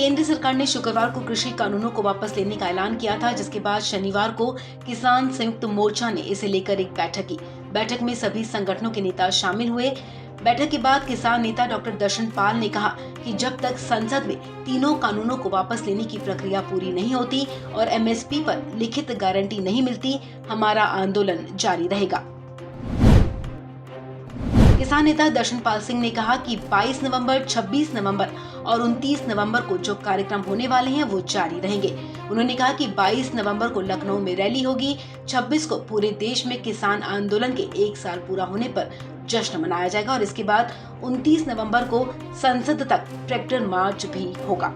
केंद्र सरकार ने शुक्रवार को कृषि कानूनों को वापस लेने का ऐलान किया था, जिसके बाद शनिवार को किसान संयुक्त मोर्चा ने इसे लेकर एक बैठक की। बैठक में सभी संगठनों के नेता शामिल हुए। बैठक के बाद किसान नेता डॉक्टर दर्शन पाल ने कहा कि जब तक संसद में तीनों कानूनों को वापस लेने की प्रक्रिया पूरी नहीं होती और एमएसपी पर लिखित गारंटी नहीं मिलती, हमारा आंदोलन जारी रहेगा। किसान नेता दर्शनपाल सिंह ने कहा कि 22 नवंबर, 26 नवंबर और 29 नवंबर को जो कार्यक्रम होने वाले हैं वो जारी रहेंगे। उन्होंने कहा कि 22 नवंबर को लखनऊ में रैली होगी, 26 को पूरे देश में किसान आंदोलन के 1 साल पूरा होने पर जश्न मनाया जाएगा और इसके बाद 29 नवंबर को संसद तक ट्रैक्टर मार्च भी होगा।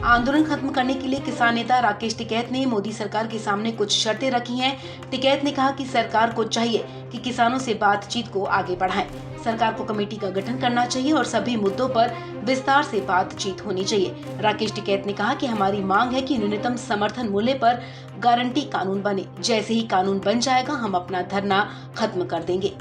आंदोलन खत्म करने के लिए किसान नेता राकेश टिकैत ने मोदी सरकार के सामने कुछ शर्तें रखी हैं। टिकैत ने कहा कि सरकार को चाहिए कि किसानों से बातचीत को आगे बढ़ाएं। सरकार को कमेटी का गठन करना चाहिए और सभी मुद्दों पर विस्तार से बातचीत होनी चाहिए। राकेश टिकैत ने कहा कि हमारी मांग है कि न्यूनतम समर्थन मूल्य पर गारंटी कानून बने। जैसे ही कानून बन जाएगा, हम अपना धरना खत्म कर देंगे।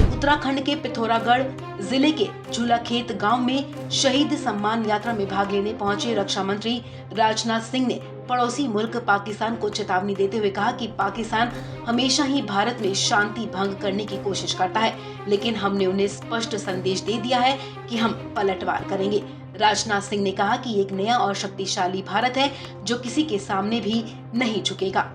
उत्तराखंड के पिथौरागढ़ जिले के झूलाखेत गांव में शहीद सम्मान यात्रा में भाग लेने पहुंचे रक्षा मंत्री राजनाथ सिंह ने पड़ोसी मुल्क पाकिस्तान को चेतावनी देते हुए कहा कि पाकिस्तान हमेशा ही भारत में शांति भंग करने की कोशिश करता है, लेकिन हमने उन्हें स्पष्ट संदेश दे दिया है कि हम पलटवार करेंगे। राजनाथ सिंह ने कहा कि एक नया और शक्तिशाली भारत है जो किसी के सामने भी नहीं झुकेगा।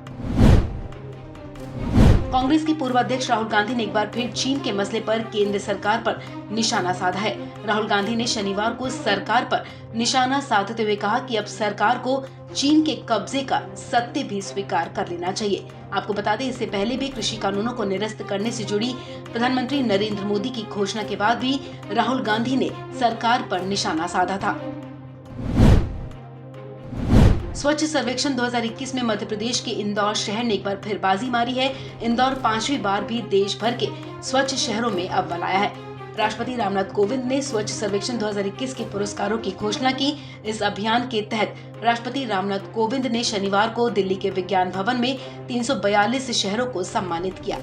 कांग्रेस के पूर्व अध्यक्ष राहुल गांधी ने एक बार फिर चीन के मसले पर केंद्र सरकार पर निशाना साधा है। राहुल गांधी ने शनिवार को सरकार पर निशाना साधते हुए कहा कि अब सरकार को चीन के कब्जे का सत्य भी स्वीकार कर लेना चाहिए। आपको बता दें, इससे पहले भी कृषि कानूनों को निरस्त करने से जुड़ी प्रधानमंत्री नरेंद्र मोदी की घोषणा के बाद भी राहुल गांधी ने सरकार पर निशाना साधा था। स्वच्छ सर्वेक्षण 2021 में मध्य प्रदेश के इंदौर शहर ने एक बार फिर बाजी मारी है। इंदौर 5वीं बार भी देश भर के स्वच्छ शहरों में अव्वल आया है। राष्ट्रपति रामनाथ कोविंद ने स्वच्छ सर्वेक्षण 2021 के पुरस्कारों की घोषणा की। इस अभियान के तहत राष्ट्रपति रामनाथ कोविंद ने शनिवार को दिल्ली के विज्ञान भवन में 342 शहरों को सम्मानित किया।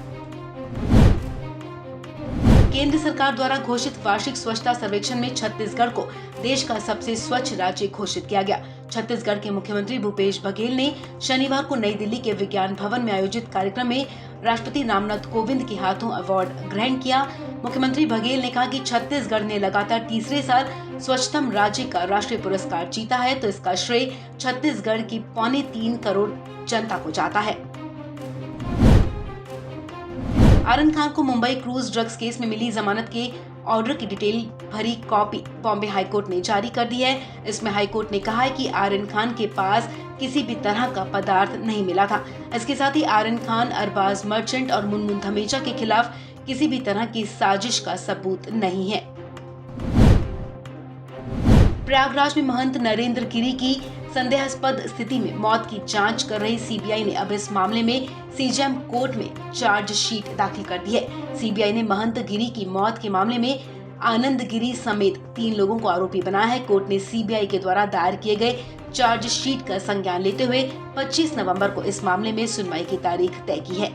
केंद्र सरकार द्वारा घोषित वार्षिक स्वच्छता सर्वेक्षण में छत्तीसगढ़ को देश का सबसे स्वच्छ राज्य घोषित किया गया। छत्तीसगढ़ के मुख्यमंत्री भूपेश बघेल ने शनिवार को नई दिल्ली के विज्ञान भवन में आयोजित कार्यक्रम में राष्ट्रपति रामनाथ कोविंद के हाथों अवार्ड ग्रहण किया। मुख्यमंत्री बघेल ने कहा कि छत्तीसगढ़ ने लगातार तीसरे साल स्वच्छतम राज्य का राष्ट्रीय पुरस्कार जीता है, तो इसका श्रेय छत्तीसगढ़ की 3.25 करोड़ जनता को जाता है। आर्यन खान को मुंबई क्रूज ड्रग्स केस में मिली जमानत के ऑर्डर की डिटेल भरी कॉपी बॉम्बे हाईकोर्ट ने जारी कर दी है। इसमें हाईकोर्ट ने कहा है कि आर्यन खान के पास किसी भी तरह का पदार्थ नहीं मिला था। इसके साथ ही आर्यन खान, अरबाज मर्चेंट और मुनमुन धमेजा के खिलाफ किसी भी तरह की साजिश का सबूत नहीं है। प्रयागराज में महंत नरेंद्र गिरी की संदेहास्पद स्थिति में मौत की जांच कर रही सीबीआई ने अब इस मामले में सीजेएम कोर्ट में चार्जशीट दाखिल कर दी है। सीबीआई ने महंत गिरी की मौत के मामले में आनंद गिरी समेत 3 लोगों को आरोपी बनाया है। कोर्ट ने सीबीआई के द्वारा दायर किए गए चार्जशीट का संज्ञान लेते हुए 25 नवंबर को इस मामले में सुनवाई की तारीख तय की है।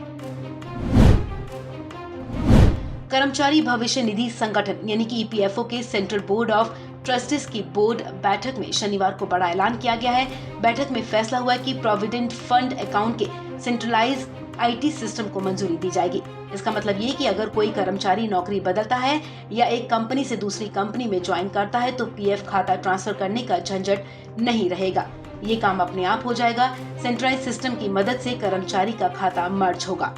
कर्मचारी भविष्य निधि संगठन यानी कि ईपीएफओ के सेंट्रल बोर्ड ऑफ ट्रस्टीज की बोर्ड बैठक में शनिवार को बड़ा ऐलान किया गया है। बैठक में फैसला हुआ कि प्रोविडेंट फंड अकाउंट के सेंट्रलाइज आईटी सिस्टम को मंजूरी दी जाएगी। इसका मतलब ये कि अगर कोई कर्मचारी नौकरी बदलता है या एक कंपनी से दूसरी कंपनी में ज्वाइन करता है तो पीएफ खाता ट्रांसफर करने का झंझट नहीं रहेगा। ये काम अपने आप हो जाएगा। सेंट्रलाइज सिस्टम की मदद से कर्मचारी का खाता मर्ज होगा।